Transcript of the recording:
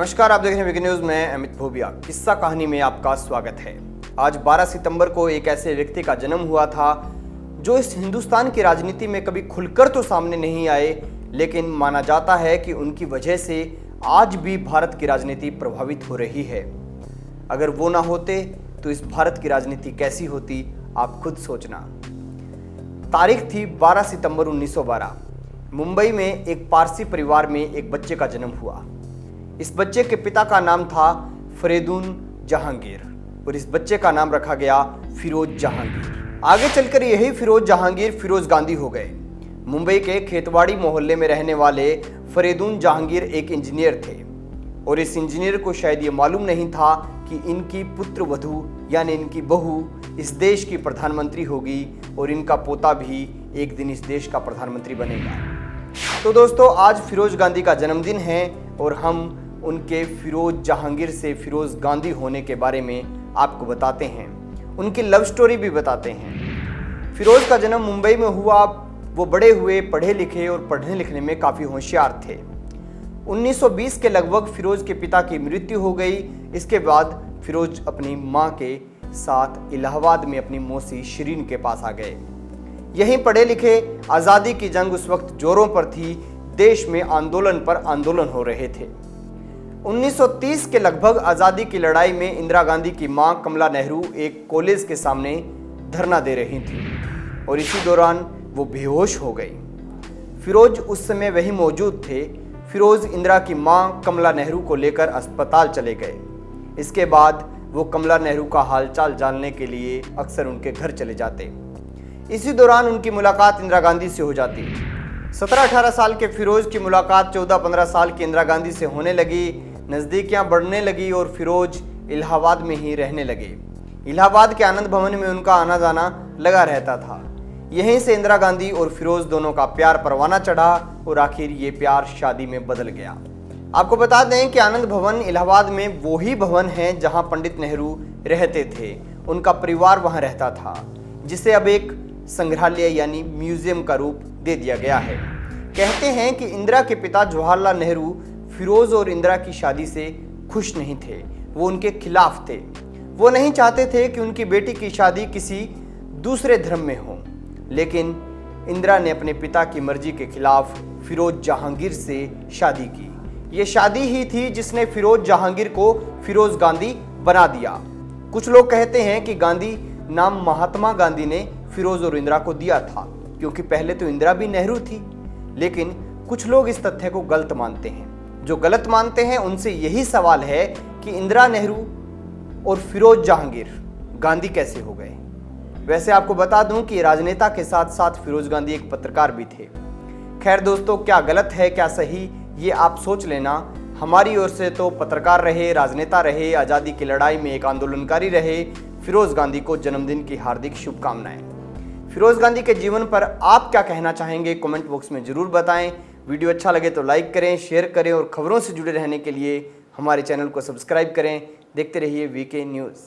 नमस्कार, आप देख रहे हैं वीके न्यूज में अमित भोबिया। किस्सा कहानी में आपका स्वागत है। आज 12 सितंबर को एक ऐसे व्यक्ति का जन्म हुआ था जो इस हिंदुस्तान की राजनीति में कभी खुलकर तो सामने नहीं आए, लेकिन माना जाता है कि उनकी वजह से आज भी भारत की राजनीति प्रभावित हो रही है। अगर वो ना होते तो इस भारत की राजनीति कैसी होती, आप खुद सोचना। तारीख थी 12 सितंबर 1912। मुंबई में एक पारसी परिवार में एक बच्चे का जन्म हुआ। इस बच्चे के पिता का नाम था फरीदुन जहांगीर और इस बच्चे का नाम रखा गया फिरोज जहांगीर। आगे चलकर यही फिरोज जहांगीर फिरोज गांधी हो गए। मुंबई के खेतवाड़ी मोहल्ले में रहने वाले फरीदुन जहांगीर एक इंजीनियर थे और इस इंजीनियर को शायद ये मालूम नहीं था कि इनकी पुत्र वधू यानी इनकी बहू इस देश की प्रधानमंत्री होगी और इनका पोता भी एक दिन इस देश का प्रधानमंत्री बनेगा। तो दोस्तों, आज फिरोज गांधी का जन्मदिन है और हम उनके फिरोज जहांगीर से फिरोज गांधी होने के बारे में आपको बताते हैं, उनकी लव स्टोरी भी बताते हैं। फिरोज का जन्म मुंबई में हुआ। वो बड़े हुए, पढ़े लिखे और पढ़ने लिखने में काफ़ी होशियार थे। 1920 के लगभग फिरोज के पिता की मृत्यु हो गई। इसके बाद फिरोज अपनी माँ के साथ इलाहाबाद में अपनी मौसी शिरीन के पास आ गए। यहीं पढ़े लिखे। आज़ादी की जंग उस वक्त जोरों पर थी। देश में आंदोलन पर आंदोलन हो रहे थे। 1930 के लगभग आज़ादी की लड़ाई में इंदिरा गांधी की मां कमला नेहरू एक कॉलेज के सामने धरना दे रही थी और इसी दौरान वो बेहोश हो गई। फिरोज उस समय वहीं मौजूद थे। फिरोज इंदिरा की मां कमला नेहरू को लेकर अस्पताल चले गए। इसके बाद वो कमला नेहरू का हालचाल जानने के लिए अक्सर उनके घर चले जाते। इसी दौरान उनकी मुलाकात इंदिरा गांधी से हो जाती। 17-18 साल के फिरोज की मुलाकात 14-15 साल की इंदिरा गांधी से होने लगी। नज़दीकियां बढ़ने लगी और फिरोज इलाहाबाद में ही रहने लगे। इलाहाबाद के आनंद भवन में उनका आना जाना लगा रहता था। यहीं से इंदिरा गांधी और फिरोज दोनों का प्यार परवाना चढ़ा और आखिर ये प्यार शादी में बदल गया। आपको बता दें कि आनंद भवन इलाहाबाद में वो ही भवन है जहां पंडित नेहरू रहते थे। उनका परिवार वहां रहता था, जिसे अब एक संग्रहालय यानी म्यूजियम का रूप दे दिया गया है। कहते हैं कि इंदिरा के पिता जवाहरलाल नेहरू फिरोज और इंदिरा की शादी से खुश नहीं थे। वो उनके खिलाफ थे। वो नहीं चाहते थे कि उनकी बेटी की शादी किसी दूसरे धर्म में हो, लेकिन इंदिरा ने अपने पिता की मर्जी के खिलाफ फिरोज जहांगीर से शादी की। ये शादी ही थी जिसने फिरोज जहांगीर को फिरोज गांधी बना दिया। कुछ लोग कहते हैं कि गांधी नाम महात्मा गांधी ने फिरोज और इंदिरा को दिया था, क्योंकि पहले तो इंदिरा भी नेहरू थी। लेकिन कुछ लोग इस तथ्य को गलत मानते हैं। जो गलत मानते हैं उनसे यही सवाल है कि इंदिरा नेहरू और फिरोज जहांगीर गांधी कैसे हो गए। वैसे आपको बता दूं कि राजनेता के साथ साथ फिरोज गांधी एक पत्रकार भी थे। खैर दोस्तों, क्या गलत है क्या सही, ये आप सोच लेना। हमारी ओर से तो पत्रकार रहे, राजनेता रहे, आज़ादी की लड़ाई में एक आंदोलनकारी रहे फिरोज गांधी को जन्मदिन की हार्दिक शुभकामनाएं। फिरोज गांधी के जीवन पर आप क्या कहना चाहेंगे, कमेंट बॉक्स में जरूर बताएं। वीडियो अच्छा लगे तो लाइक करें, शेयर करें और खबरों से जुड़े रहने के लिए हमारे चैनल को सब्सक्राइब करें। देखते रहिए वीके न्यूज़।